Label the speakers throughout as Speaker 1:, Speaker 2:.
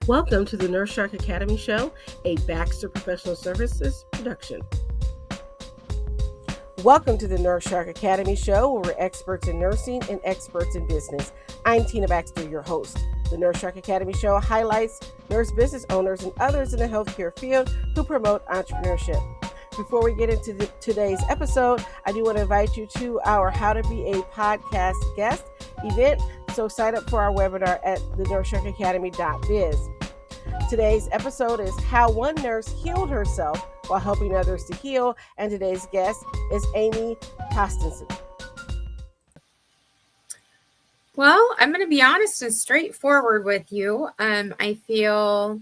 Speaker 1: Welcome to the Nurse Shark Academy Show, a Baxter Professional Services production. Welcome to the Nurse Shark Academy Show, where we're experts in nursing and experts in business. I'm Tina Baxter, your host. The Nurse Shark Academy Show highlights nurse business owners and others in the healthcare field who promote entrepreneurship. Before we get into today's episode, I do want to invite you to our How to Be a Podcast Guest event. So sign up for our webinar at thenurseSharkAcademy.biz. Today's episode is how one nurse healed herself while helping others to heal. And today's guest is Amy Tostenson.
Speaker 2: Well, I'm going to be honest and straightforward with you. I feel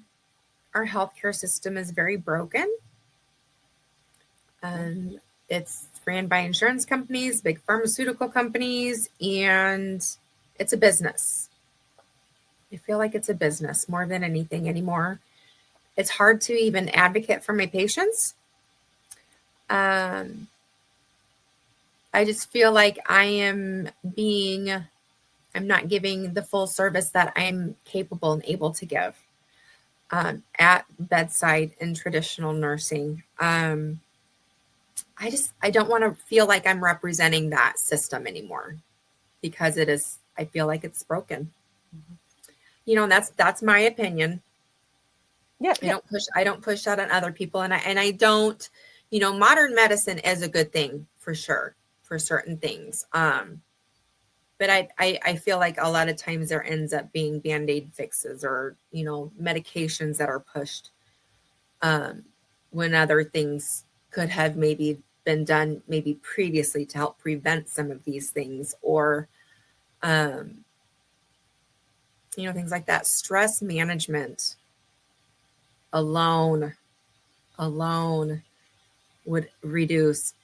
Speaker 2: our healthcare system is very broken. It's ran by insurance companies, big pharmaceutical companies, and it's a business. I feel like it's a business more than anything anymore. It's hard to even advocate for my patients. I just feel like I'm not giving the full service that I'm capable and able to give at bedside in traditional nursing. I don't want to feel like I'm representing that system anymore because I feel like it's broken. Mm-hmm. That's my opinion.
Speaker 1: Yeah.
Speaker 2: I don't push that on other people. And I don't, modern medicine is a good thing for sure, for certain things. But I feel like a lot of times there ends up being Band-Aid fixes or, medications that are pushed when other things could have maybe been done maybe previously to help prevent some of these things or, things like that. Stress management alone would reduce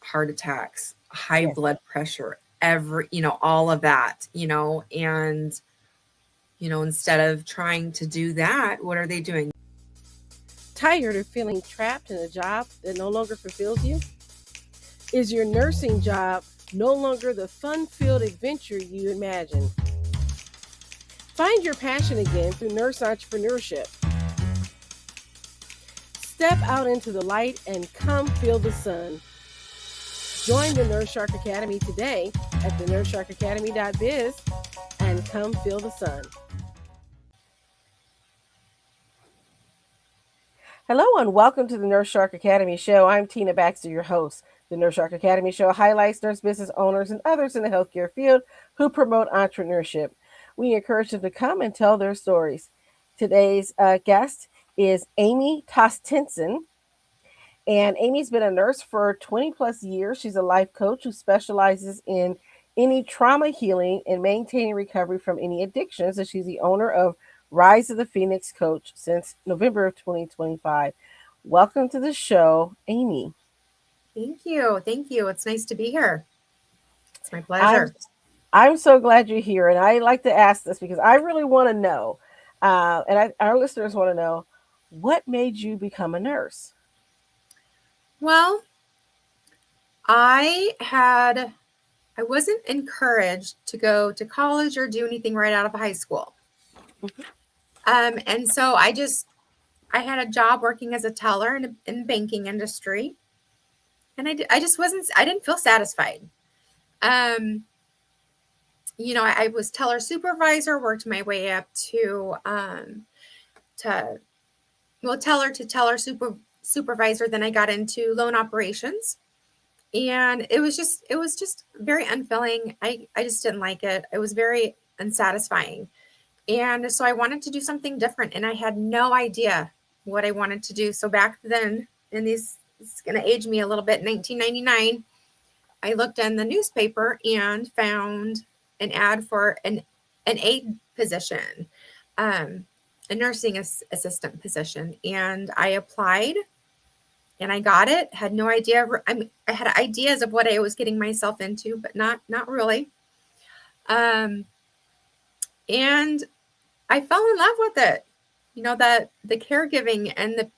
Speaker 2: heart attacks, high blood pressure, all of that, and, instead of trying to do that, what are they doing?
Speaker 1: Tired of feeling trapped in a job that no longer fulfills you? Is your nursing job no longer the fun-filled adventure you imagined? Find your passion again through nurse entrepreneurship. Step out into the light and come feel the sun. Join the Nurse Shark Academy today at thenurseSharkAcademy.biz and come feel the sun. Hello and welcome to the Nurse Shark Academy Show. I'm Tina Baxter, your host. The Nurse Shark Academy Show highlights nurse business owners and others in the healthcare field who promote entrepreneurship. We encourage them to come and tell their stories. Today's guest is Amy Tostenson. And Amy's been a nurse for 20 plus years. She's a life coach who specializes in any trauma healing and maintaining recovery from any addictions. And she's the owner of Rise of the Phoenix Coach since November of 2025. Welcome to the show, Amy.
Speaker 2: Thank you. It's nice to be here. It's my pleasure.
Speaker 1: I'm so glad you're here. And I like to ask this because I really want to know, our listeners want to know, what made you become a nurse?
Speaker 2: Well, I wasn't encouraged to go to college or do anything right out of high school. Mm-hmm. And so I had a job working as a teller in the banking industry. And I didn't feel satisfied. I was teller supervisor, worked my way up to teller to teller supervisor. Then I got into loan operations, and it was just very unfulfilling. I just didn't like it. It was very unsatisfying. And so I wanted to do something different, and I had no idea what I wanted to do. So back then, it's going to age me a little bit, 1999, I looked in the newspaper and found an ad for an aide position, a nursing assistant position. And I applied and I got it. Had no idea. I had ideas of what I was getting myself into, but not really. And I fell in love with it. The caregiving and the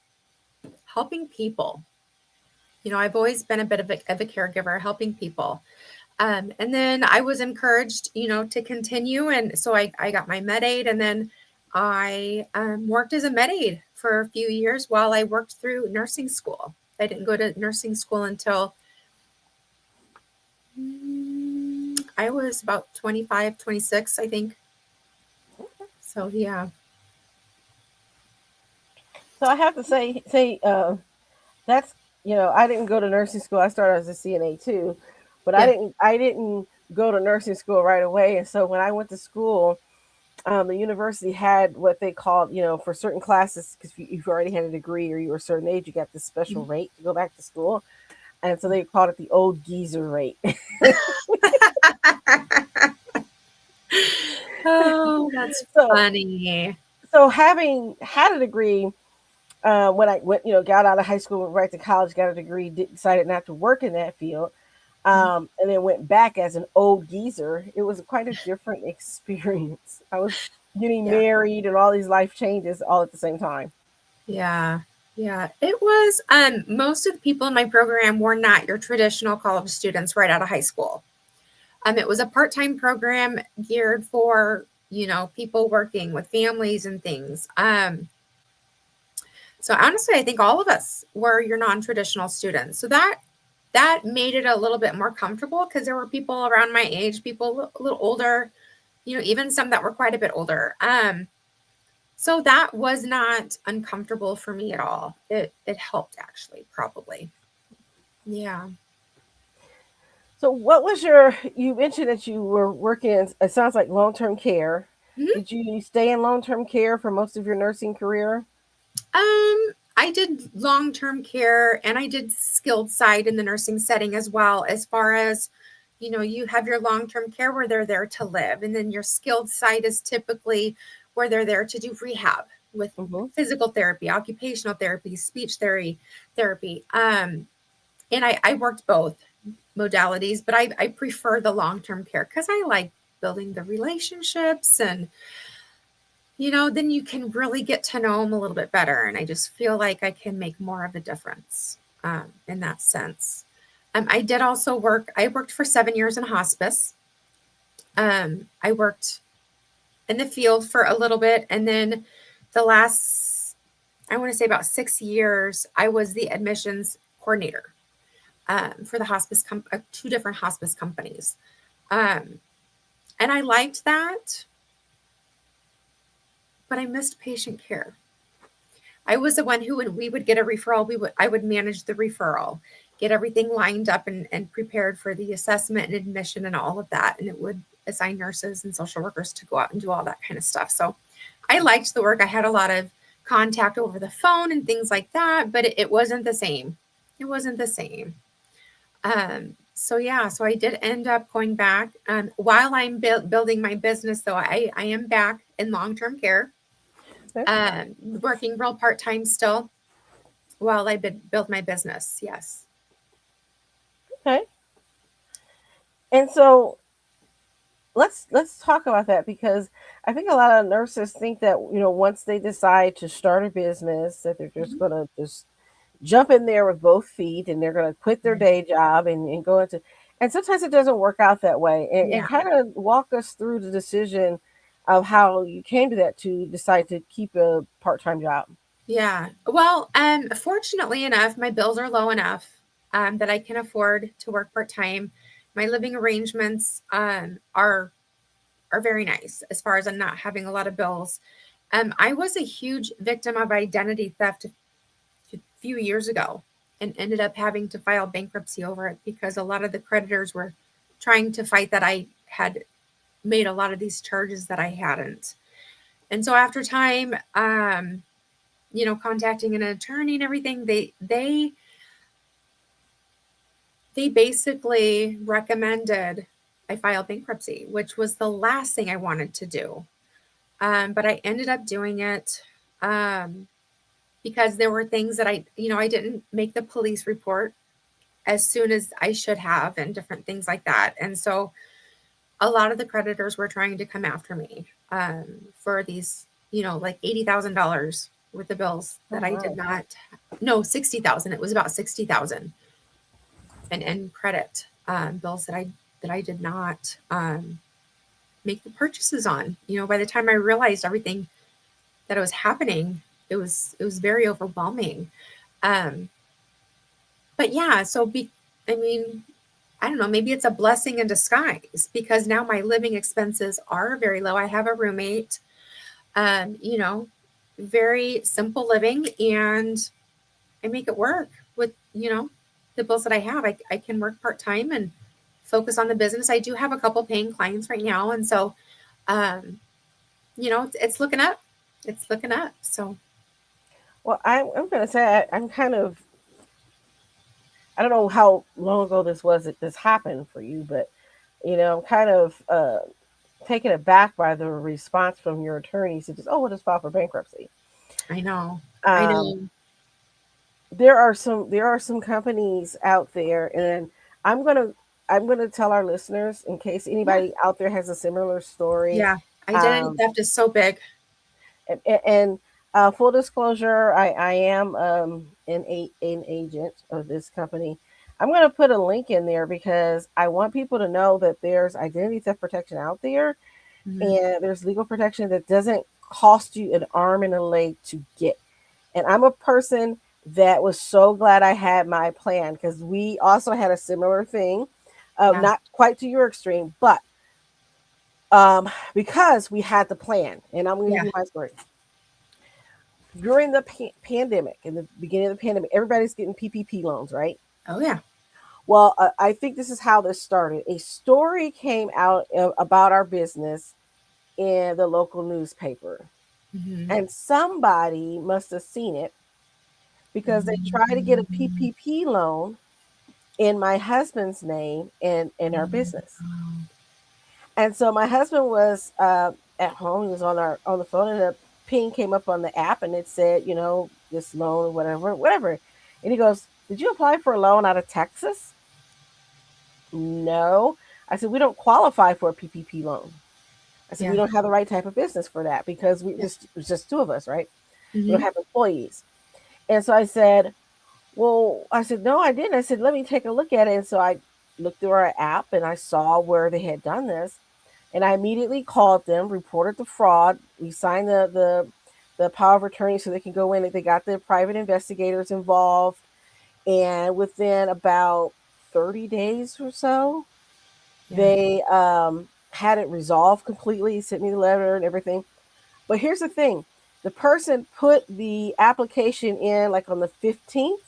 Speaker 2: helping people. I've always been a bit of a caregiver, helping people. And then I was encouraged, to continue. And so I got my med aid, and then I worked as a med aide for a few years while I worked through nursing school. I didn't go to nursing school until I was about 25, 26, I think. So, yeah.
Speaker 1: So I have to say, that's, I didn't go to nursing school. I started as a CNA too, but I
Speaker 2: Yeah.
Speaker 1: didn't go to nursing school right away. And so when I went to school, the university had what they called, for certain classes, because you've already had a degree or you were a certain age, you got this special rate to go back to school. And so they called it the old geezer rate.
Speaker 2: Oh, that's
Speaker 1: so,
Speaker 2: funny.
Speaker 1: so having had a degree, when I went, got out of high school, went right to college, got a degree, decided not to work in that field, and then went back as an old geezer. It was quite a different experience. I was getting
Speaker 2: Yeah.
Speaker 1: married and all these life changes all at the same time.
Speaker 2: Yeah. Yeah. It was most of the people in my program were not your traditional college students right out of high school. It was a part-time program geared for, people working with families and things. So honestly, I think all of us were your non-traditional students. So that made it a little bit more comfortable because there were people around my age, people a little older, even some that were quite a bit older. So that was not uncomfortable for me at all. It helped actually, probably. Yeah.
Speaker 1: So, what was you mentioned that you were working in, it sounds like long term care.
Speaker 2: Mhm.
Speaker 1: Did you stay in long term care for most of your nursing career?
Speaker 2: I did long-term care and I did skilled side in the nursing setting as well, as far as, you have your long-term care where they're there to live. And then your skilled side is typically where they're there to do rehab with
Speaker 1: Mm-hmm.
Speaker 2: physical therapy, occupational therapy, speech therapy. And I worked both modalities, but I prefer the long-term care because I like building the relationships and then you can really get to know them a little bit better. And I just feel like I can make more of a difference in that sense. I did also I worked for 7 years in hospice. I worked in the field for a little bit. And then the last, I want to say about 6 years, I was the admissions coordinator for the two different hospice companies. Um, and I liked that, but I missed patient care. I was the one who, when we would get a referral, I would manage the referral, get everything lined up and prepared for the assessment and admission and all of that. And it would assign nurses and social workers to go out and do all that kind of stuff. So I liked the work. I had a lot of contact over the phone and things like that, but it wasn't the same. It wasn't the same. So yeah, so I did end up going back. While I'm building my business, though, I am back in long-term care,
Speaker 1: Okay.
Speaker 2: working real part-time still while I build my business. Yes.
Speaker 1: Okay. And so let's talk about that, because I think a lot of nurses think that once they decide to start a business that they're just
Speaker 2: Mhm.
Speaker 1: going to just jump in there with both feet and they're going to quit their
Speaker 2: Right.
Speaker 1: day job and go into, and sometimes it doesn't work out that way, and
Speaker 2: Yeah.
Speaker 1: kind of walk us through the decision of how you came to that to decide to keep a part-time job.
Speaker 2: Yeah. Well, fortunately enough, my bills are low enough that I can afford to work part-time. My living arrangements are very nice as far as I'm not having a lot of bills. I was a huge victim of identity theft a few years ago and ended up having to file bankruptcy over it because a lot of the creditors were trying to fight that I had made a lot of these charges that I hadn't. And so after time, contacting an attorney and everything, they basically recommended I file bankruptcy, which was the last thing I wanted to do. But I ended up doing it um, because there were things that I didn't make the police report as soon as I should have and different things like that. And so a lot of the creditors were trying to come after me for these, like $80,000 worth of bills
Speaker 1: Oh
Speaker 2: that I
Speaker 1: my.
Speaker 2: did not. No, 60,000. It was about 60,000 and credit bills that I did not make the purchases on. By the time I realized everything, that it was happening. It was very overwhelming. Um, but yeah, I mean, I don't know, maybe it's a blessing in disguise because now my living expenses are very low. I have a roommate, you know, very simple living, and I make it work with, the bills that I have. I can work part time and focus on the business. I do have a couple paying clients right now. And so, um, it's looking up. It's looking up. So
Speaker 1: Well, I'm going to say I'm kind of, I don't know how long ago this was that this happened for you, but I'm kind of taken aback by the response from your attorneys to just, oh, we'll just file for bankruptcy.
Speaker 2: I know. I
Speaker 1: Um,
Speaker 2: know.
Speaker 1: there are some companies out there, and I'm gonna I'm gonna tell our listeners in case
Speaker 2: Yeah.
Speaker 1: anybody out there has a similar story.
Speaker 2: Yeah. Identity
Speaker 1: Um,
Speaker 2: theft is so big.
Speaker 1: and full disclosure, I am an agent of this company. I'm going to put a link in there because I want people to know that there's identity theft protection out there,
Speaker 2: Hmm.
Speaker 1: and there's legal protection that doesn't cost you an arm and a leg to get. And I'm a person that was so glad I had my plan because we also had a similar thing,
Speaker 2: Yeah.
Speaker 1: not quite to your extreme, but um, because we had the plan. And I'm going to
Speaker 2: Yeah.
Speaker 1: give you my story. During the pandemic, in the beginning of the pandemic, everybody's getting PPP loans, right?
Speaker 2: Oh, yeah.
Speaker 1: Well, I think this is how this started. A story came out about our business in the local newspaper,
Speaker 2: Hmm.
Speaker 1: and somebody must have seen it because they tried to get a PPP loan in my husband's name and in our business. And so my husband was at home. He was on the phone, and a ping came up on the app, and it said, this loan, whatever, whatever. And he goes, "Did you apply for a loan out of Texas?" No. I said, "We don't qualify for a PPP loan." I said, "We
Speaker 2: Yeah.
Speaker 1: don't have the right type of business for that because
Speaker 2: Yeah.
Speaker 1: it was just two of us, right? We don't
Speaker 2: Hmm.
Speaker 1: have employees." And so I said, "Well," I said, "No, I didn't." I said, "Let me take a look at it." And so I looked through our app and I saw where they had done this. And I immediately called them, reported the fraud. We signed the power of attorney so they can go in. They got the private investigators involved, and within about 30 days or so,
Speaker 2: Yeah.
Speaker 1: they had it resolved completely. Sent me the letter and everything. But here's the thing: the person put the application in like on the 15th.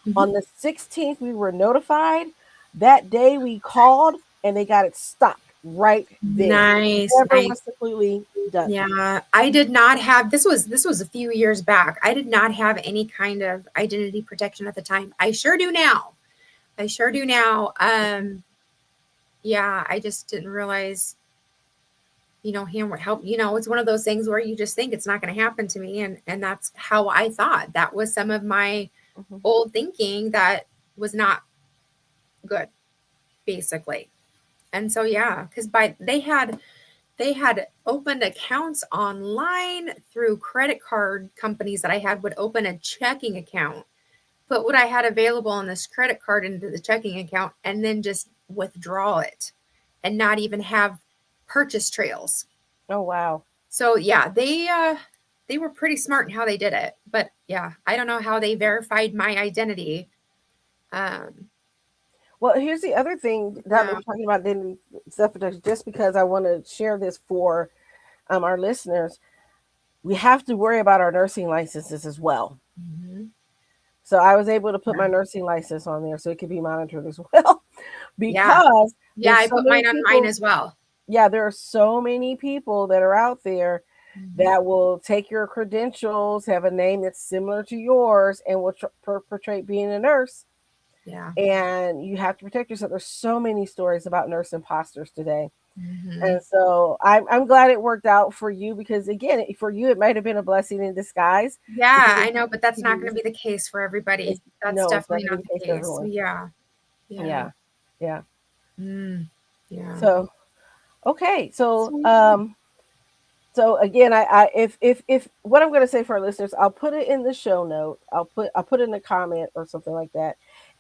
Speaker 2: Hmm.
Speaker 1: On the 16th, we were notified. That day, we called and they got it stopped right there.
Speaker 2: Nice.
Speaker 1: Never
Speaker 2: Nice.
Speaker 1: was completely done.
Speaker 2: Yeah, I did not have this was a few years back. I did not have any kind of identity protection at the time. I sure do now. I sure do now. Yeah, I just didn't realize, handwork help, it's one of those things where you just think it's not going to happen to me, and that's how I thought. That was some of my
Speaker 1: Mhm.
Speaker 2: old thinking that was not good, basically. And so yeah, cuz by they had opened accounts online through credit card companies that I had would open a checking account, put what I had available on this credit card into the checking account, and then just withdraw it and not even have purchase trails.
Speaker 1: Oh, wow.
Speaker 2: So yeah, they were pretty smart in how they did it. But yeah, I don't know how they verified my identity. Um,
Speaker 1: Well, here's the other thing that
Speaker 2: yeah.
Speaker 1: we're talking about identity self protection, just because I want to share this for our listeners. We have to worry about our nursing licenses as well.
Speaker 2: Mhm.
Speaker 1: So I was able to put
Speaker 2: Yeah.
Speaker 1: my nursing license on there so it could be monitored as well
Speaker 2: Yeah.
Speaker 1: because
Speaker 2: Yeah,
Speaker 1: there's
Speaker 2: I
Speaker 1: so
Speaker 2: put
Speaker 1: many
Speaker 2: mine on mine
Speaker 1: people.
Speaker 2: as well.
Speaker 1: Yeah, there are so many people that are out there
Speaker 2: Mhm.
Speaker 1: that will take your credentials, have a name that's similar to yours, and will perpetrate being a nurse.
Speaker 2: Yeah.
Speaker 1: And you have to protect yourself. There's so many stories about nurse imposters today.
Speaker 2: Mhm.
Speaker 1: And so I'm glad it worked out for you because, again, for you, it might have been a blessing in disguise because
Speaker 2: Yeah, I know, but that's not going to be the case for everybody.
Speaker 1: it's
Speaker 2: That's
Speaker 1: no, it's not
Speaker 2: definitely
Speaker 1: going to
Speaker 2: not
Speaker 1: be the
Speaker 2: the
Speaker 1: case for
Speaker 2: case. So
Speaker 1: everyone.
Speaker 2: yeah. Yeah.
Speaker 1: Yeah. Yeah.
Speaker 2: Mm. Yeah.
Speaker 1: So, okay.
Speaker 2: Sweet.
Speaker 1: So again, if what I'm going to say for our listeners, I'll put it in the show note. I'll put it in a comment or something like that.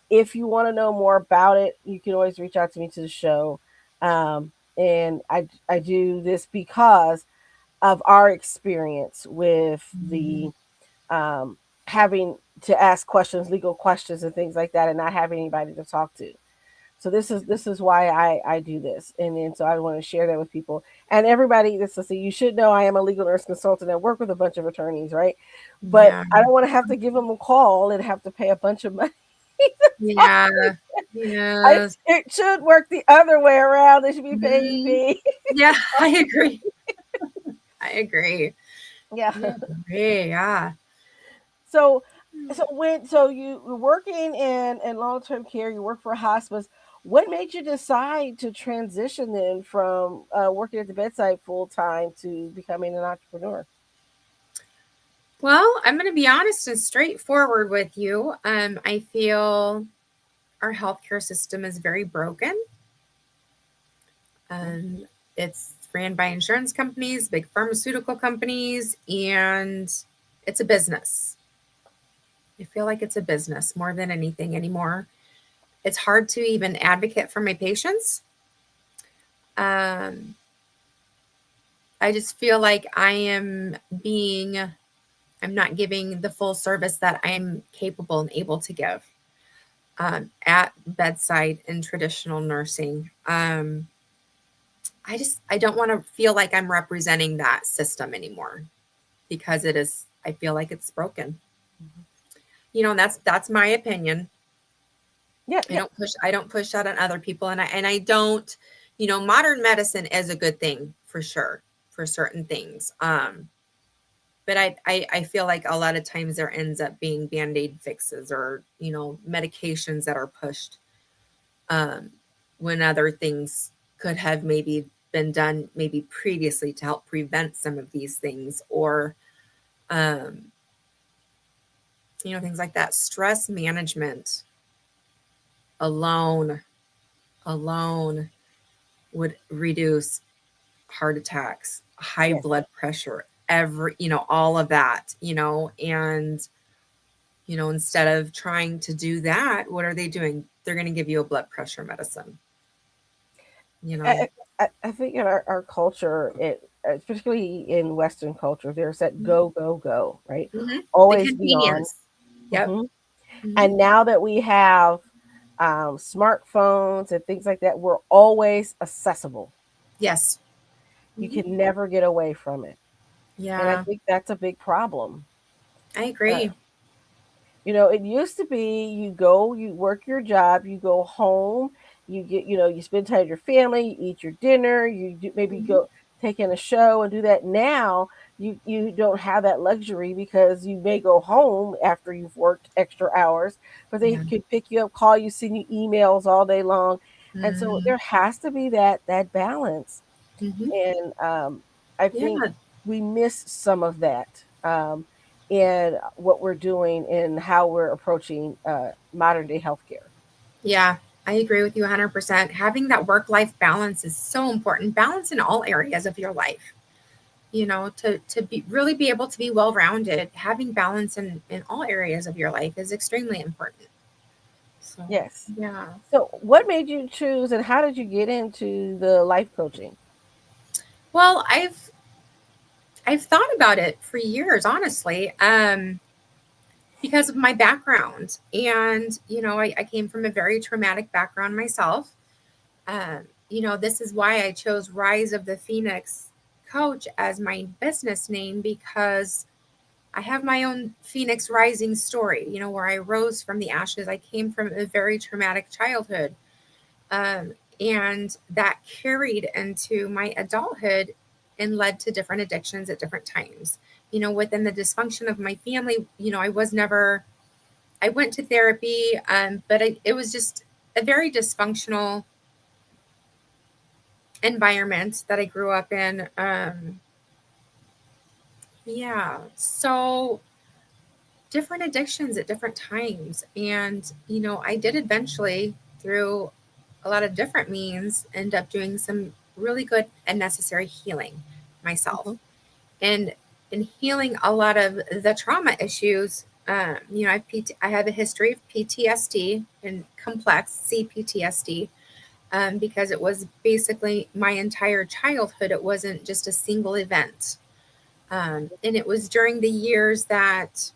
Speaker 1: If you want to know more about it, you can always reach out to me to the show. And I do this because of our experience with
Speaker 2: Mhm.
Speaker 1: the having to ask questions, legal questions, and things like that, and not having anybody to talk to. So this is why I do this, and then so I want to share that with people and everybody. This is you should know I am a legal nurse consultant. I work with a bunch of attorneys, right? But
Speaker 2: Yeah.
Speaker 1: I don't want to have to give them a call and have to pay a bunch of money to talk.
Speaker 2: Yeah.
Speaker 1: I,
Speaker 2: Yes.
Speaker 1: it should work the other way around. They should be paying
Speaker 2: Mhm.
Speaker 1: me.
Speaker 2: Yeah, I agree. I agree.
Speaker 1: Yeah.
Speaker 2: Yeah. Agree. Yeah.
Speaker 1: So so you were working in long term care. You work for hospice. What made you decide to transition then from working at the bedside full time to becoming an entrepreneur?
Speaker 2: Well, I'm going to be honest and straightforward with you. I feel our healthcare system is very broken. Um, it's ran by insurance companies, big pharmaceutical companies, and it's a business. I feel like it's a business more than anything anymore. It's hard to even advocate for my patients. Um, I just feel like being, I'm not giving the full service that I'm capable and able to give at bedside in traditional nursing. I don't want to feel like I'm representing that system anymore because it is, I feel like it's broken.
Speaker 1: Mhm.
Speaker 2: And that's my opinion.
Speaker 1: Yeah, yeah.
Speaker 2: I don't push that on other people, and I don't, modern medicine is a good thing for sure for certain things. But I feel like a lot of times there ends up being band-aid fixes or, medications that are pushed um, when other things could have maybe been done maybe previously to help prevent some of these things or um, things like that. Stress management alone alone would reduce heart attacks, high
Speaker 1: Yes.
Speaker 2: blood pressure, all of that, and instead of trying to do that, what are they doing? They're going to give you a blood pressure medicine, you know.
Speaker 1: I, I think in our culture, particularly in Western culture, there's that go, go, go, right?
Speaker 2: Hmm. The
Speaker 1: Always be on.
Speaker 2: convenience. Yep.
Speaker 1: hmm
Speaker 2: Hmm.
Speaker 1: And now that we have smartphones and things like that, we're always accessible.
Speaker 2: Yes.
Speaker 1: You
Speaker 2: Hmm.
Speaker 1: can never get away from it. And I
Speaker 2: Yeah,
Speaker 1: think that's a big problem.
Speaker 2: I
Speaker 1: Uh,
Speaker 2: agree.
Speaker 1: it used to be you go, you work your job, you go home, you get, you spend time with your family, you eat your dinner, maybe
Speaker 2: Hmm.
Speaker 1: go take in a show and do that. Now you don't have that luxury because you may go home after you've worked extra hours, but they
Speaker 2: Yeah.
Speaker 1: could pick you up, call you, send you emails all day long. And so
Speaker 2: Hmm.
Speaker 1: there has to be that balance.
Speaker 2: Hmm.
Speaker 1: And I think
Speaker 2: Yeah.
Speaker 1: we miss some of that in what we're doing and how we're approaching modern day healthcare.
Speaker 2: Yeah, I agree with you 100%. Having that work life balance is so important. Balance in all areas of your life. To be really be able to be well rounded, having balance in all areas of your life is extremely important. So,
Speaker 1: Yes.
Speaker 2: yeah.
Speaker 1: So, what made you choose, and how did you get into the life coaching?
Speaker 2: Well, I've thought about it for years, honestly, because of my background. And, I came from a very traumatic background myself. This is why I chose Rise of the Phoenix Coach as my business name because I have my own Phoenix Rising story, where I rose from the ashes. I came from a very traumatic childhood. Um, and that carried into my adulthood and led to different addictions at different times. Within the dysfunction of my family, I went to therapy, but it was just a very dysfunctional environment that I grew up in. Yeah. So different addictions at different times. And, I did eventually, through a lot of different means, end up doing some really good and necessary healing myself.
Speaker 1: Mhm.
Speaker 2: And in healing a lot of the trauma issues, I have a history of PTSD and complex CPTSD because it was basically my entire childhood. It wasn't just a single event. And it was during the years that,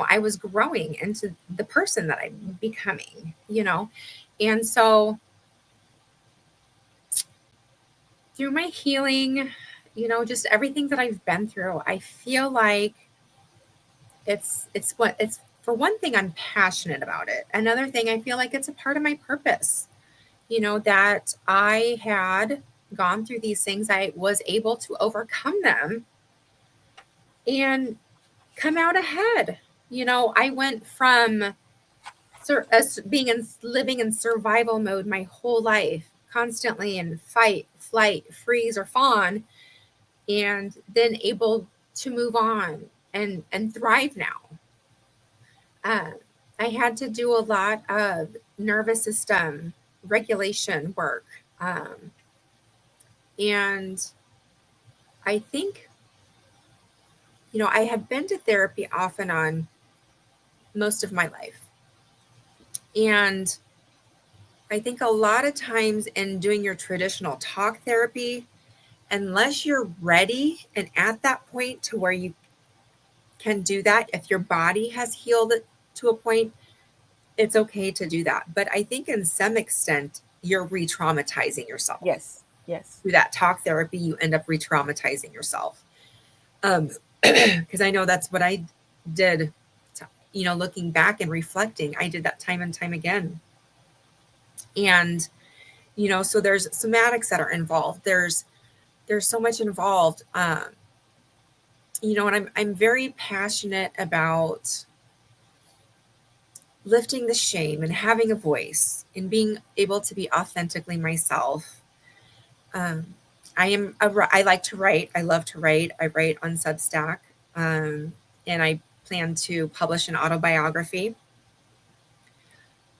Speaker 2: I was growing into the person that I'm becoming. And so through my healing, just everything that I've been through, I feel like it's for one thing, I'm passionate about it. Another thing, I feel like it's a part of my purpose, that I had gone through these things. I was able to overcome them and come out ahead. I went from being in living in survival mode my whole life, constantly in fight, flight, freeze, or fawn, and then able to move on and thrive now. Uh, I had to do a lot of nervous system regulation work, and I think I had been to therapy off and on most of my life, and I think a lot of times in doing your traditional talk therapy, unless you're ready and at that point to where you can do that, if your body has healed it to a point, it's okay to do that. But I think in some extent, you're re traumatizing yourself.
Speaker 1: Yes. Yes.
Speaker 2: Through that talk therapy, you end up re traumatizing yourself. Because I know that's what I did, looking back and reflecting, I did that time and time again. And, so there's somatics that are involved. There's so much involved. And I'm very passionate about lifting the shame and having a voice and being able to be authentically myself. Um, I like to write. I love to write. I write on Substack, and I plan to publish an autobiography.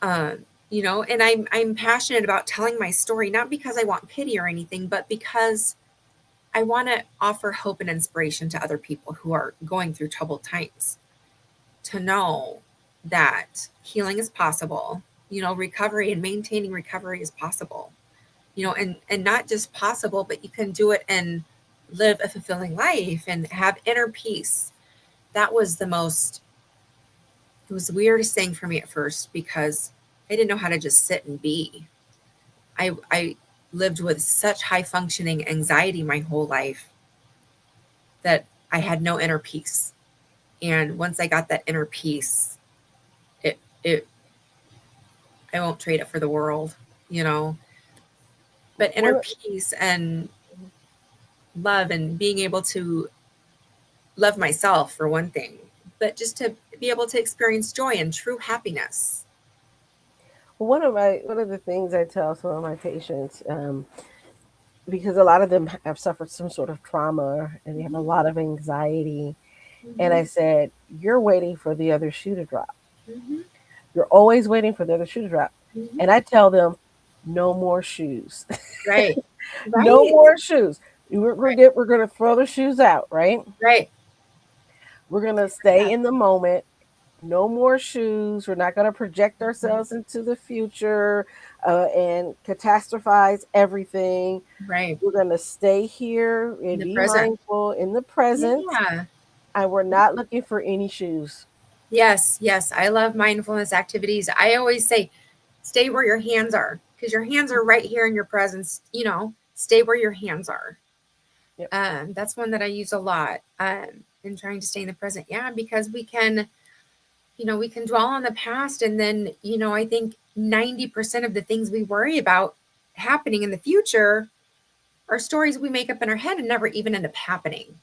Speaker 2: Um, and I'm passionate about telling my story, not because I want pity or anything, but because I want to offer hope and inspiration to other people who are going through troubled times, to know that healing is possible, recovery and maintaining recovery is possible, and not just possible, but you can do it and live a fulfilling life and have inner peace. That was it was the weirdest thing for me at first, because I didn't know how to just sit and be. I lived with such high functioning anxiety my whole life that I had no inner peace. And once I got that inner peace, it I won't trade it for the world, you know. But inner
Speaker 1: One,
Speaker 2: peace and love, and being able to love myself for one thing, but just to be able to experience joy and true happiness.
Speaker 1: one of the things I tell some of my patients, because a lot of them have suffered some sort of trauma and they have a
Speaker 2: Mm-hmm.
Speaker 1: lot of anxiety, and
Speaker 2: Mm-hmm.
Speaker 1: I said, "You're waiting for the other shoe to drop.
Speaker 2: Mm-hmm.
Speaker 1: You're always waiting for the other shoe to drop."
Speaker 2: Mm-hmm.
Speaker 1: And I tell them, "No more shoes.
Speaker 2: Right.
Speaker 1: No
Speaker 2: Right.
Speaker 1: more shoes.
Speaker 2: Right.
Speaker 1: We're gonna throw the shoes out, right?
Speaker 2: Right.
Speaker 1: We're gonna stay
Speaker 2: Yeah.
Speaker 1: in the moment. No more shoes. We're not going to project ourselves into the future and catastrophize everything.
Speaker 2: Right.
Speaker 1: We're going to stay here
Speaker 2: In
Speaker 1: and
Speaker 2: the
Speaker 1: be
Speaker 2: present.
Speaker 1: mindful in the present.
Speaker 2: Yeah.
Speaker 1: And we're not looking for any shoes."
Speaker 2: Yes. Yes. I love mindfulness activities. I always say, stay where your hands are, because your hands are right here in your presence. Stay where your hands are.
Speaker 1: Yep.
Speaker 2: That's one that I use a lot, in trying to stay in the present. Yeah, because we can dwell on the past, and then, I think 90% of the things we worry about happening in the future are stories we make up in our head and never even end up happening.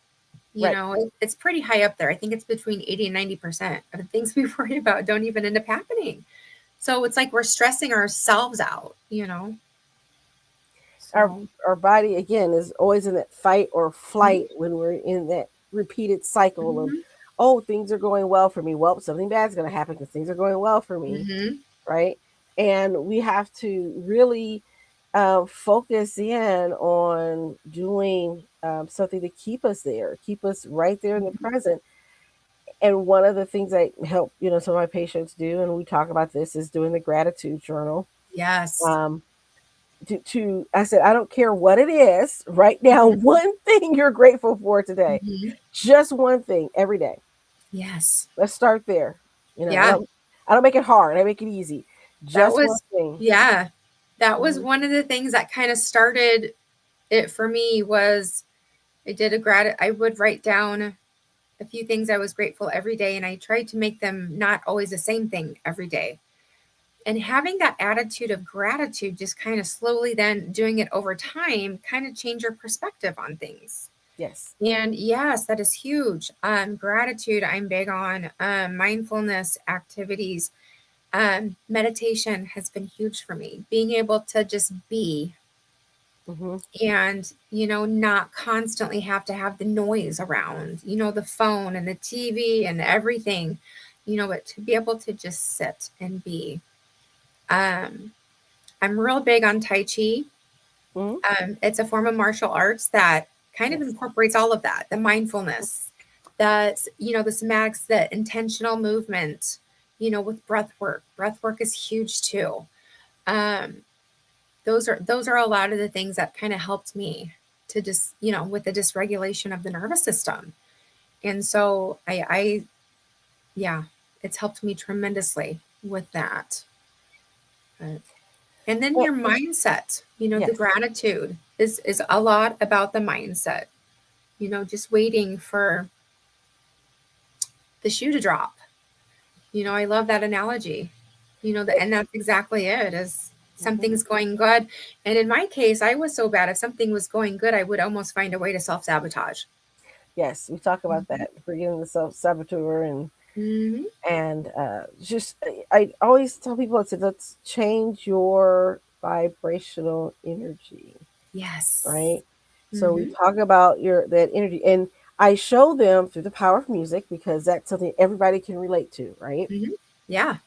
Speaker 1: Right.
Speaker 2: It's pretty high up there. I think it's between 80 and 90% of the things we worry about don't even end up happening. So it's like we're stressing ourselves out.
Speaker 1: Our,
Speaker 2: So,
Speaker 1: our body, again, is always in that fight or
Speaker 2: mhm,
Speaker 1: flight when we're in that repeated cycle of,
Speaker 2: mhm,
Speaker 1: oh, things are going well for me. Well, something bad's going to happen because things are going well for me.
Speaker 2: mhm.
Speaker 1: Right. And we have to really focus in on doing something to keep us there, keep us right there in the present. And one of the things I help, some of my patients do, and we talk about this, is doing the gratitude journal.
Speaker 2: Yes.
Speaker 1: Um, I said, I don't care what it is. Write down one thing you're grateful for today.
Speaker 2: Mhm.
Speaker 1: Just one thing every day.
Speaker 2: Yes.
Speaker 1: Let's start there.
Speaker 2: Yeah.
Speaker 1: I don't make it hard. I make it easy.
Speaker 2: That
Speaker 1: Just one
Speaker 2: was
Speaker 1: thing.
Speaker 2: yeah. That was
Speaker 1: Mhm.
Speaker 2: one of the things that kind of started it for me was I would write down a few things I was grateful every day, and I tried to make them not always the same thing every day. And having that attitude of gratitude, just kind of slowly then doing it over time, kind of change your perspective on things.
Speaker 1: Yes.
Speaker 2: And yes, that is huge. Gratitude, I'm big on. Mindfulness activities, meditation has been huge for me. Being able to just be
Speaker 1: Hmm.
Speaker 2: and, not constantly have to have the noise around, the phone and the TV and everything, but to be able to just sit and be. Um, I'm real big on Tai Chi.
Speaker 1: Hmm.
Speaker 2: It's a form of martial arts that kind of
Speaker 1: Yes.
Speaker 2: incorporates all of that, the mindfulness, the somatics, the intentional movement, with breath work. Breath work is huge too. Um, those are a lot of the things that kind of helped me to just, with the dysregulation of the nervous system. And so yeah, it's helped me tremendously with that. But and then
Speaker 1: Well,
Speaker 2: your mindset, the
Speaker 1: yes.
Speaker 2: gratitude is a lot about the mindset, just waiting for the shoe to drop. I love that analogy. And that's exactly it is
Speaker 1: Hmm.
Speaker 2: something's going good. And in my case, I was so bad. If something was going good, I would almost find a way to self-sabotage.
Speaker 1: Yes. We talk about
Speaker 2: Mhm.
Speaker 1: that. Forgetting the self saboteur
Speaker 2: Mhm.
Speaker 1: and just I always tell people, I said, let's change your vibrational energy,
Speaker 2: Yes.
Speaker 1: right? So we
Speaker 2: Mhm.
Speaker 1: talk about your that energy, and I show them through the power of music because that's something everybody can relate to, right?
Speaker 2: Mhm. Yeah.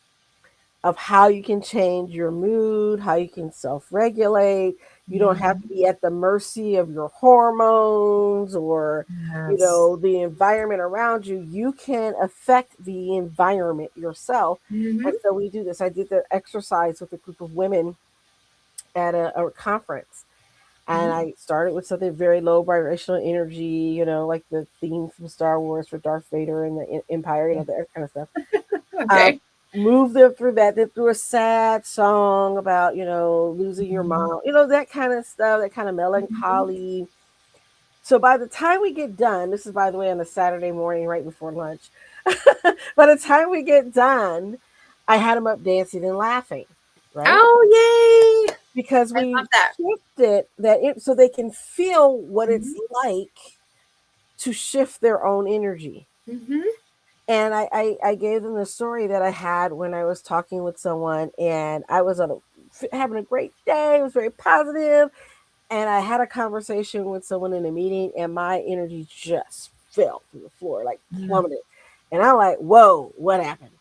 Speaker 1: Of how you can change your mood, how you can self-regulate. You don't have to
Speaker 2: Mhm.
Speaker 1: be at the mercy of your hormones or
Speaker 2: Yes.
Speaker 1: the environment around you. You can affect the environment yourself. And
Speaker 2: Mhm.
Speaker 1: so we do this. I did the exercise with a group of women at a conference, and
Speaker 2: Mhm.
Speaker 1: I started with something very low vibrational energy, like the theme from Star Wars for Darth Vader and the Empire,
Speaker 2: Yeah.
Speaker 1: that kind of stuff. um,
Speaker 2: Okay.
Speaker 1: move them through that, then through a sad song about, losing your
Speaker 2: Mhm.
Speaker 1: mom, that kind of stuff, that kind of
Speaker 2: Mhm.
Speaker 1: melancholy. So by the time we get done, this is, by the way, on a Saturday morning right before lunch. By the time we get done, I had them up dancing and laughing, right?
Speaker 2: Oh, yay!
Speaker 1: Because
Speaker 2: I
Speaker 1: we
Speaker 2: love that.
Speaker 1: shifted so they can feel what it's
Speaker 2: Mhm.
Speaker 1: like to shift their own energy.
Speaker 2: Mhm.
Speaker 1: And I gave them the story that I had when I was talking with someone, and I was having a great day. It was very positive, and I had a conversation with someone in a meeting, and my energy just fell through the floor, like
Speaker 2: Yeah.
Speaker 1: plummeted. And I'm like, "Whoa, what happened?"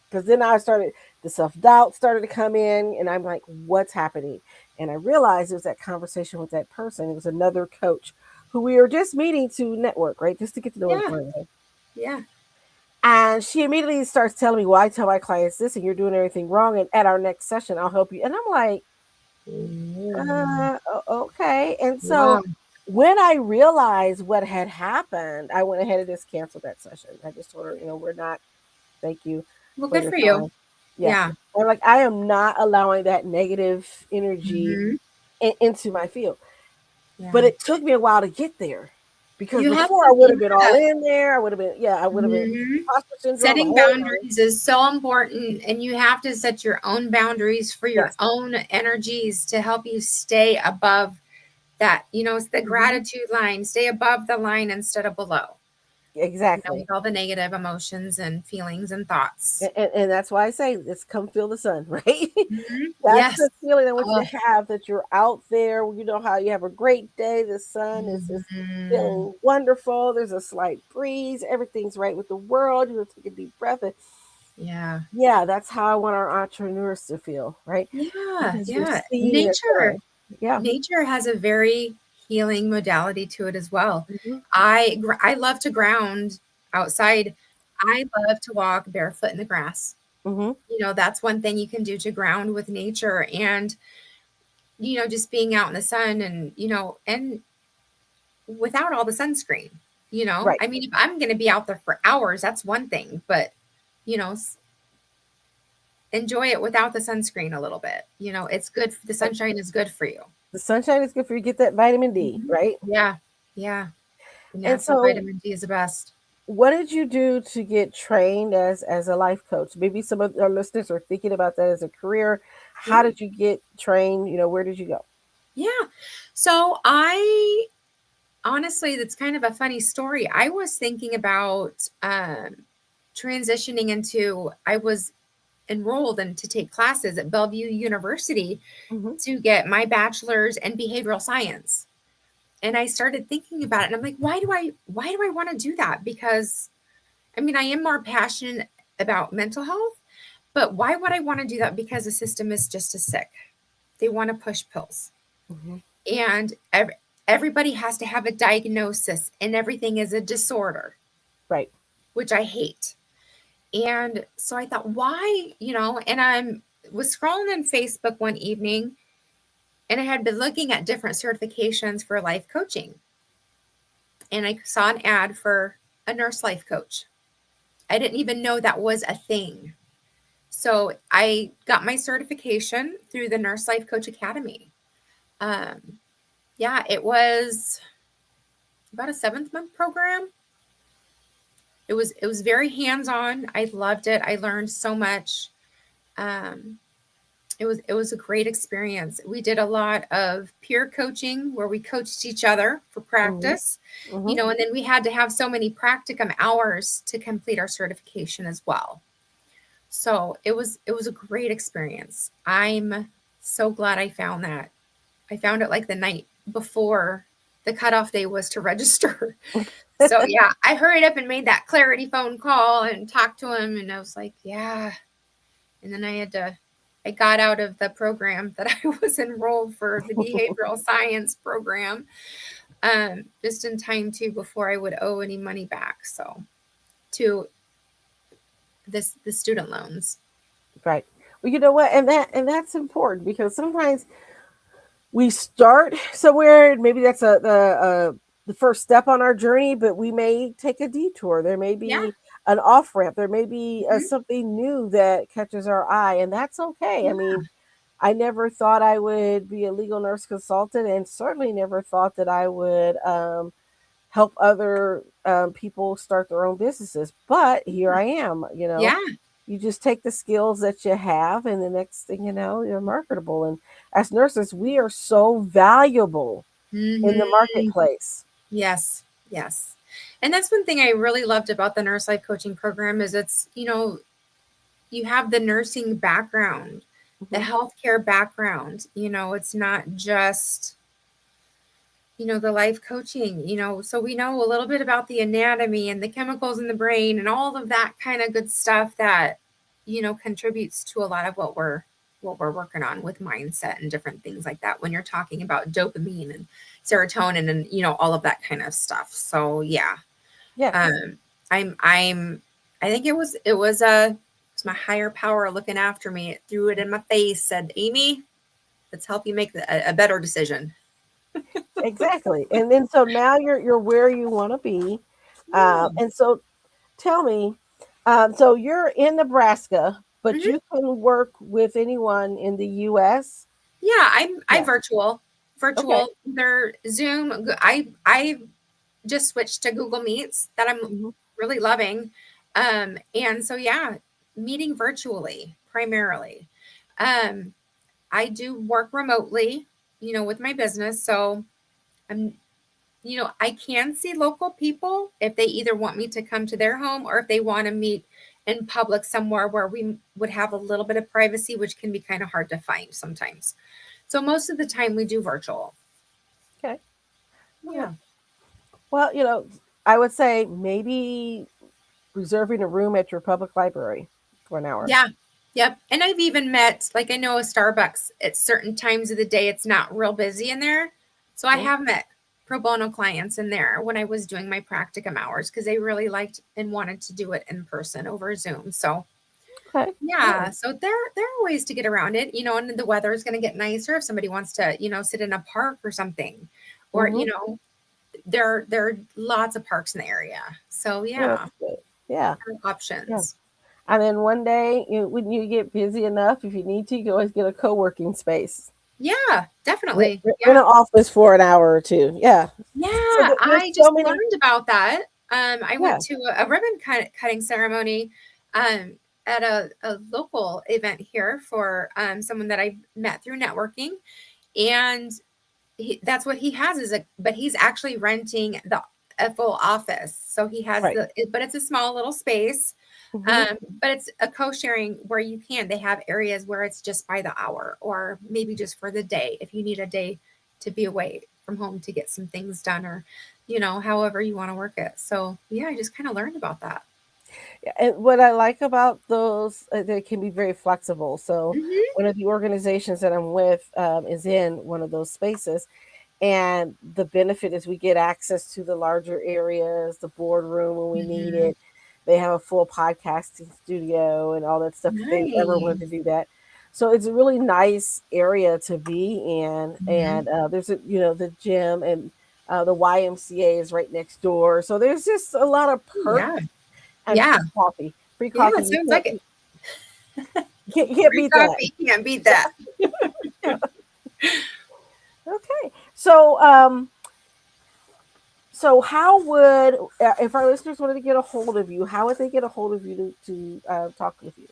Speaker 1: Because then the self doubt started to come in, and I'm like, "What's happening?" And I realized it was that conversation with that person. It was another coach who we were just meeting to network, right, just to get to know
Speaker 2: Yeah.
Speaker 1: one another.
Speaker 2: Yeah.
Speaker 1: And she immediately starts telling me, "Well, I tell my clients this, and you're doing everything wrong. And at our next session, I'll help you." And I'm like,
Speaker 2: Ooh.
Speaker 1: Okay. And so
Speaker 2: Wow.
Speaker 1: when I realized what had happened, I went ahead and just canceled that session. I just told her, we're not, thank you
Speaker 2: Well,
Speaker 1: for
Speaker 2: good
Speaker 1: your
Speaker 2: for you.
Speaker 1: time. Yeah.
Speaker 2: Yeah.
Speaker 1: I'm like, I am not allowing that negative energy
Speaker 2: Mhm.
Speaker 1: into my field.
Speaker 2: Yeah.
Speaker 1: But it took me a while to get there because
Speaker 2: You have
Speaker 1: before
Speaker 2: to
Speaker 1: I would have been all
Speaker 2: yeah.
Speaker 1: in there. I would have been
Speaker 2: Mhm.
Speaker 1: imposter syndrome, the
Speaker 2: Setting
Speaker 1: whole nine.
Speaker 2: boundaries is so important, and you have to set your own boundaries for your
Speaker 1: Yes.
Speaker 2: own energies to help you stay above that. It's the
Speaker 1: Hmm.
Speaker 2: gratitude line. Stay above the line instead of below.
Speaker 1: Exactly.
Speaker 2: With all the negative emotions and feelings and thoughts.
Speaker 1: And that's why I say, let's come feel the sun, right?
Speaker 2: Mhm.
Speaker 1: That's
Speaker 2: Yes.
Speaker 1: the feeling I want you
Speaker 2: Oh.
Speaker 1: to have, that you're out there. You know how you have a great day. The sun is
Speaker 2: Mhm.
Speaker 1: feeling wonderful. There's a slight breeze. Everything's right with the world. You take a deep breath. And
Speaker 2: Yeah.
Speaker 1: yeah, that's how I want our entrepreneurs to feel, right?
Speaker 2: Yeah.
Speaker 1: Because you're
Speaker 2: Yeah.
Speaker 1: seeing it
Speaker 2: Nature.
Speaker 1: grow. Yeah.
Speaker 2: Nature has a very healing modality to it as well.
Speaker 1: Hmm.
Speaker 2: I love to ground outside. I love to walk barefoot in the grass.
Speaker 1: Hmm.
Speaker 2: That's one thing you can do to ground with nature. And just being out in the sun and, and without all the sunscreen.
Speaker 1: Right.
Speaker 2: I mean, if I'm going to be out there for hours, that's one thing, but, you know, enjoy it without the sunscreen a little bit. It's good. The
Speaker 1: Right.
Speaker 2: sunshine is good for you.
Speaker 1: The sunshine is good for you. Get that vitamin D,
Speaker 2: Mhm.
Speaker 1: right?
Speaker 2: Yeah. Yeah. The
Speaker 1: And
Speaker 2: natural
Speaker 1: so,
Speaker 2: vitamin D is the best.
Speaker 1: what did you do to get trained as a life coach? Maybe some of our listeners are thinking about that as a career. How
Speaker 2: Yeah.
Speaker 1: did you get trained? Where did you go?
Speaker 2: Yeah. So I honestly, that's kind of a funny story. I was thinking about transitioning into, I was enrolled and to take classes at Bellevue University
Speaker 1: Hmm.
Speaker 2: to get my bachelor's in behavioral science. And I started thinking about it and I'm like, why do I want to do that? Because I mean, I am more passionate about mental health, but why would I want to do that? Because the system is just as sick. They want to push pills.
Speaker 1: Hmm.
Speaker 2: And everybody has to have a diagnosis and everything is a disorder,
Speaker 1: Right.
Speaker 2: which I hate. And so I thought, why, and was scrolling on Facebook one evening and I had been looking at different certifications for life coaching. And I saw an ad for a nurse life coach. I didn't even know that was a thing. So I got my certification through the Nurse Life Coach Academy. Um, yeah, it was about a 7-month program. It was very hands on. I loved it. I learned so much. Um, it was a great experience. We did a lot of peer coaching where we coached each other for
Speaker 1: Hmm.
Speaker 2: practice,
Speaker 1: Hmm.
Speaker 2: and then we had to have so many practicum hours to complete our certification as well. So it was a great experience. I'm so glad I found that. I found it like the night before the cutoff day was to register. So yeah, I hurried up and made that clarity phone call and talked to him and I was like, yeah. And then I got out of the program that I was enrolled for the behavioral science program, just in time too before I would owe any money back. So to the student loans.
Speaker 1: Right. Well, you know what, and that's important because sometimes we start somewhere, and maybe that's the first step on our journey, but we may take a detour. There may
Speaker 2: Yeah.
Speaker 1: be an off ramp. There may be
Speaker 2: Mhm.
Speaker 1: something new that catches our eye, and that's okay. I
Speaker 2: Yeah.
Speaker 1: mean, I never thought I would be a legal nurse consultant, and certainly never thought that I would help other people start their own businesses. But here I am.
Speaker 2: Yeah.
Speaker 1: You just take the skills that you have, and the next thing you know, you're marketable. And as nurses, we are so valuable in the
Speaker 2: Hmm.
Speaker 1: marketplace.
Speaker 2: Yes. Yes. And that's one thing I really loved about the nurse life coaching program is it's, you have the nursing background, the
Speaker 1: Hmm.
Speaker 2: healthcare background, it's not just, the life coaching, so we know a little bit about the anatomy and the chemicals in the brain and all of that kind of good stuff that, contributes to a lot of what we're working on with mindset and different things like that when you're talking about dopamine and serotonin and, all of that kind of stuff. So yeah.
Speaker 1: Yes,
Speaker 2: Um, I'm I think it was my higher power looking after me. It threw it in my face, said, Amy, let's help you make a better decision.
Speaker 1: exactly. And then so now you're where you want to be.
Speaker 2: Yeah.
Speaker 1: And so tell me, so you're in Nebraska, but
Speaker 2: Mhm.
Speaker 1: you can work with anyone in the U.S.
Speaker 2: Yeah, I
Speaker 1: Yeah. Okay.
Speaker 2: virtual. They're Zoom. I just switched to Google Meets that I'm
Speaker 1: Hmm.
Speaker 2: really loving. And so yeah, meeting virtually primarily. Um, I do work remotely, with my business. So I'm, I can see local people if they either want me to come to their home or if they want to meet in public somewhere where we would have a little bit of privacy, which can be kind of hard to find sometimes. So most of the time we do virtual.
Speaker 1: Okay. All right.
Speaker 2: Yeah.
Speaker 1: Well, I would say maybe reserving a room at your public library for an hour.
Speaker 2: Yeah. Yep. And I've even met, like, I know a Starbucks at certain times of the day, it's not real busy in there. So I
Speaker 1: Mhm.
Speaker 2: have met pro bono clients in there when I was doing my practicum hours because they really liked and wanted to do it in person over Zoom. So
Speaker 1: Okay.
Speaker 2: Yeah, so there are ways to get around it, and the weather is going to get nicer if somebody wants to, sit in a park or something, or
Speaker 1: Mm-hmm.
Speaker 2: there are lots of parks in the area. So
Speaker 1: Yeah,
Speaker 2: yeah,
Speaker 1: that's good. Yeah.
Speaker 2: there are
Speaker 1: Yeah.
Speaker 2: options.
Speaker 1: And then one day, when you get busy enough, if you need to, you can always get a co-working space.
Speaker 2: Yeah,
Speaker 1: Rent,
Speaker 2: definitely.
Speaker 1: rent
Speaker 2: Yeah.
Speaker 1: an office for an hour or two. Yeah.
Speaker 2: Yeah,
Speaker 1: So there's
Speaker 2: I
Speaker 1: so
Speaker 2: just
Speaker 1: many.
Speaker 2: learned about that. I
Speaker 1: Yeah.
Speaker 2: went to a ribbon cutting ceremony um, at a local event here for someone that I met through networking, and that's what he has but he's actually renting a full office. So he has
Speaker 1: Right.
Speaker 2: but it's a small little space.
Speaker 1: Mm-hmm.
Speaker 2: But it's a co-sharing where they have areas where it's just by the hour or maybe just for the day if you need a day to be away from home to get some things done, or however you want to work it. So yeah, I just kind of learned about that.
Speaker 1: And what I like about those, they can be very flexible. So
Speaker 2: Hmm.
Speaker 1: one of the organizations that I'm with is in one of those spaces, and the benefit is we get access to the larger areas, the boardroom when we need
Speaker 2: Hmm.
Speaker 1: it. They have a full podcasting studio and all that stuff if they ever wanted to
Speaker 2: Nice.
Speaker 1: do that. So it's a really nice area to be in,
Speaker 2: Hmm.
Speaker 1: and there's the gym and the YMCA is right next door. So there's just a lot of perks
Speaker 2: Yeah.
Speaker 1: and
Speaker 2: Yeah.
Speaker 1: free coffee. Free
Speaker 2: Yeah,
Speaker 1: coffee,
Speaker 2: it sounds like it.
Speaker 1: you can't
Speaker 2: Free
Speaker 1: beat that.
Speaker 2: coffee, can't beat that.
Speaker 1: Yeah. Okay. So how would if our listeners wanted to get a hold of you, how would they get a hold of you to talk with you?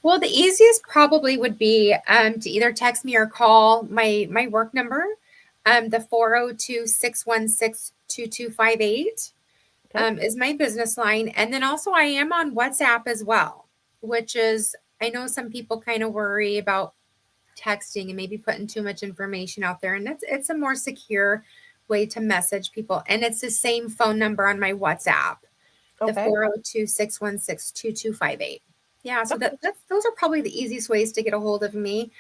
Speaker 2: Well, the easiest probably would be to either text me or call my work number, the 402-616-2258
Speaker 1: Okay.
Speaker 2: is my business line. And then also I am on WhatsApp as well, which is, I know some people kind of worry about texting and maybe putting too much information out there. And it's a more secure way to message people. And it's the same phone number on my WhatsApp, the
Speaker 1: Okay.
Speaker 2: 402-616-2258. Yeah, so
Speaker 1: Okay.
Speaker 2: those are probably the easiest ways to get a hold of me.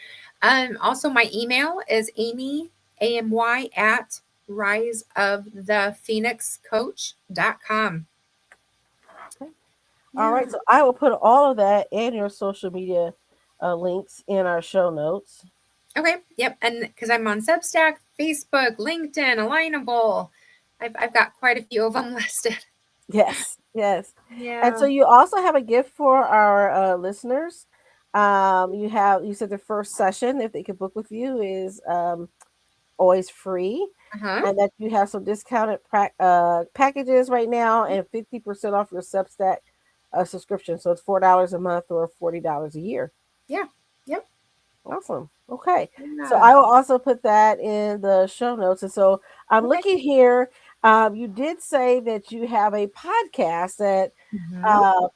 Speaker 2: Also my email is amy at riseofthephoenixcoach.com.
Speaker 1: Okay. All right.
Speaker 2: Yeah.
Speaker 1: So I will put all of that and your social media links in our show notes.
Speaker 2: Okay. Yep. And because I'm on Substack, Facebook, LinkedIn, Alignable, I've got quite a few of them listed.
Speaker 1: Yes. Yes. And
Speaker 2: Yeah.
Speaker 1: so you also have a gift for our listeners. You said the first session, if they could book with you, is always free,
Speaker 2: Uh huh.
Speaker 1: and that you have some discounted packages right now and 50% off your Substack subscription. So it's $4 a month or $40 a year.
Speaker 2: Yeah. Yep.
Speaker 1: Awesome. Okay. So
Speaker 2: Yeah.
Speaker 1: I will also put that in the show notes. And so I'm
Speaker 2: Okay.
Speaker 1: looking here. You did say that you have a podcast that
Speaker 2: Hmm.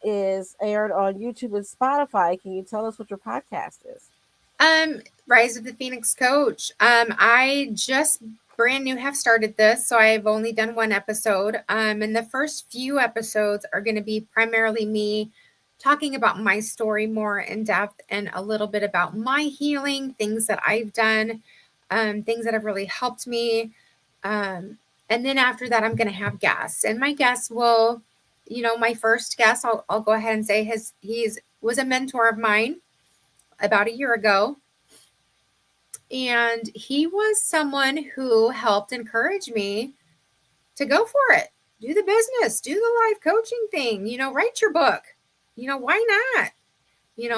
Speaker 1: is aired on YouTube and Spotify. Can you tell us what your podcast is?
Speaker 2: Um, Rise of the Phoenix Coach. I just brand new have started this, so I've only done one episode. And the first few episodes are going to be primarily me talking about my story more in depth and a little bit about my healing, things that I've done, things that have really helped me. Um, and then after that, I'm going to have guests, and my guests will, my first guest, I'll go ahead and say he's was a mentor of mine about a year ago, and he was someone who helped encourage me to go for it, do the business, do the life coaching thing, write your book. Why not? He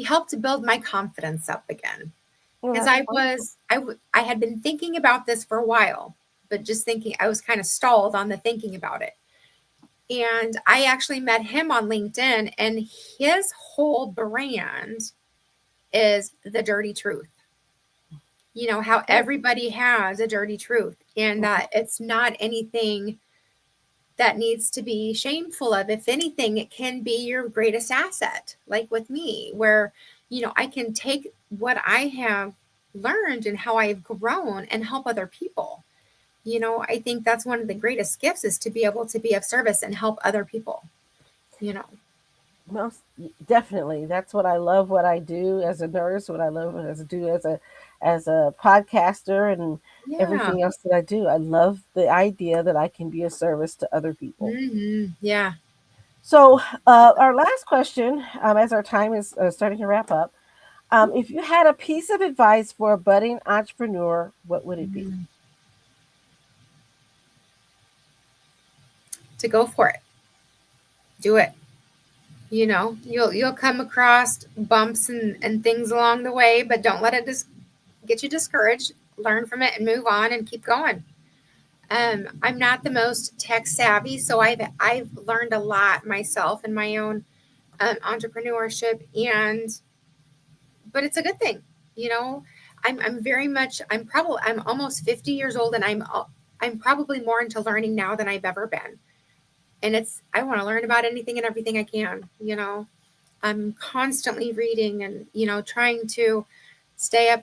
Speaker 2: helped to build my confidence up again,
Speaker 1: Oh,
Speaker 2: because
Speaker 1: that's wonderful.
Speaker 2: I had been thinking about this for a while, but just thinking, I was kind of stalled on the thinking about it. And I actually met him on LinkedIn, and his whole brand is the dirty truth. How
Speaker 1: Okay.
Speaker 2: everybody has a dirty truth, and that it's not anything that needs to be shameful of. If anything, it can be your greatest asset, like with me, where I can take what I have learned and how I've grown and help other people. I think that's one of the greatest gifts, is to be able to be of service and help other people you know
Speaker 1: Most definitely. That's what I love what I do as a nurse, what I love as a do as a podcaster and
Speaker 2: yeah.
Speaker 1: everything else that I do. I love the idea that I can be of service to other people.
Speaker 2: Yeah.
Speaker 1: So, our last question, as our time is starting to wrap up, if you had a piece of advice for a budding entrepreneur, what would it be?
Speaker 2: Mhm. To go for it. Do it. You'll come across bumps and things along the way, but don't let it just get you discouraged. Learn from it and move on and keep going. I'm not the most tech savvy, so I've learned a lot myself in my own entrepreneurship, and but it's a good thing. You know, I'm very much I'm almost 50 years old, and I'm probably more into learning now than I've ever been. And I want to learn about anything and everything I can. I'm constantly reading and trying to stay up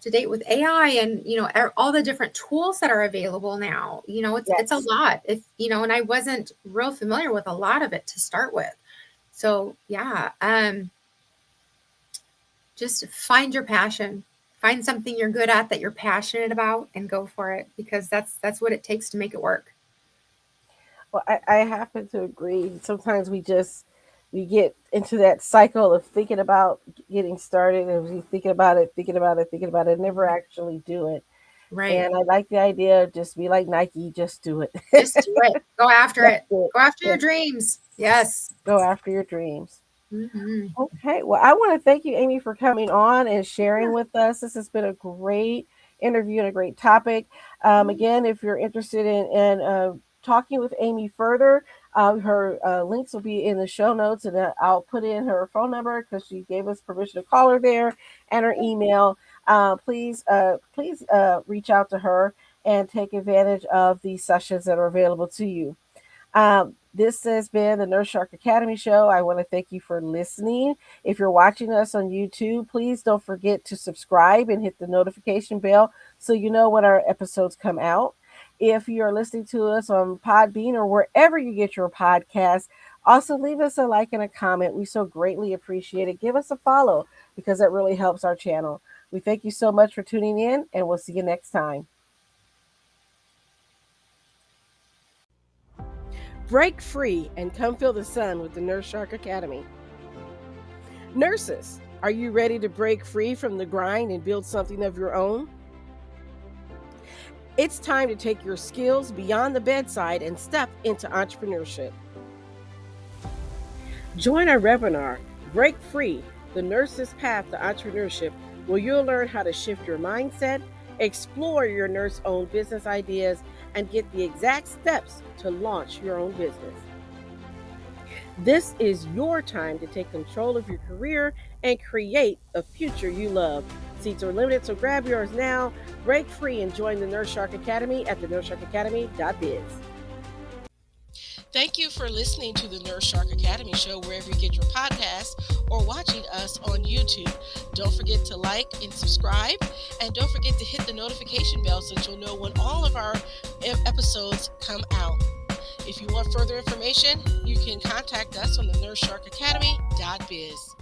Speaker 2: to date with AI and all the different tools that are available now. It's a
Speaker 1: Yes.
Speaker 2: lot. If and I wasn't real familiar with a lot of it to start with. So yeah, just find your passion. Find something you're good at that you're passionate about and go for it, because that's what it takes to make it work.
Speaker 1: Well, I happen to agree. Sometimes we get into that cycle of thinking about getting started, and we thinking about it, thinking about it, thinking about it, never actually do it.
Speaker 2: Right.
Speaker 1: And I like the idea of just be like Nike, just do it.
Speaker 2: Just do it. Go after
Speaker 1: Just
Speaker 2: it.
Speaker 1: do it.
Speaker 2: Go after your
Speaker 1: Just
Speaker 2: dreams. Yes.
Speaker 1: go after your dreams.
Speaker 2: Hmm.
Speaker 1: Okay. Well, I want to thank you, Amy, for coming on and
Speaker 2: Yeah.
Speaker 1: sharing with us. This has been a great interview and a great topic. Again, if you're interested in talking with Amy further, her links will be in the show notes, and I'll put in her phone number because she gave us permission to call her there, and her email. Please reach out to her and take advantage of the sessions that are available to you. This has been the Nurse Shark Academy show. I want to thank you for listening. If you're watching us on YouTube, please don't forget to subscribe and hit the notification bell so you know when our episodes come out. If you're listening to us on Podbean or wherever you get your podcasts, also leave us a like and a comment. We so greatly appreciate it. Give us a follow because that really helps our channel. We thank you so much for tuning in, and we'll see you next time. Break free and come feel the sun with the Nurse Shark Academy. Nurses, are you ready to break free from the grind and build something of your own? It's time to take your skills beyond the bedside and step into entrepreneurship. Join our webinar, Break Free, the Nurse's Path to Entrepreneurship, where you'll learn how to shift your mindset, explore your nurse-owned business ideas, and get the exact steps to launch your own business. This is your time to take control of your career and create a future you love. Seats are limited, so grab yours now. Break free and join the Nurse Shark Academy at thenurseSharkAcademy.biz. Thank you for listening to the Nurse Shark Academy show wherever you get your podcasts or watching us on YouTube. Don't forget to like and subscribe, and don't forget to hit the notification bell so that you'll know when all of our episodes come out. If you want further information, you can contact us on the NurseSharkAcademy.biz.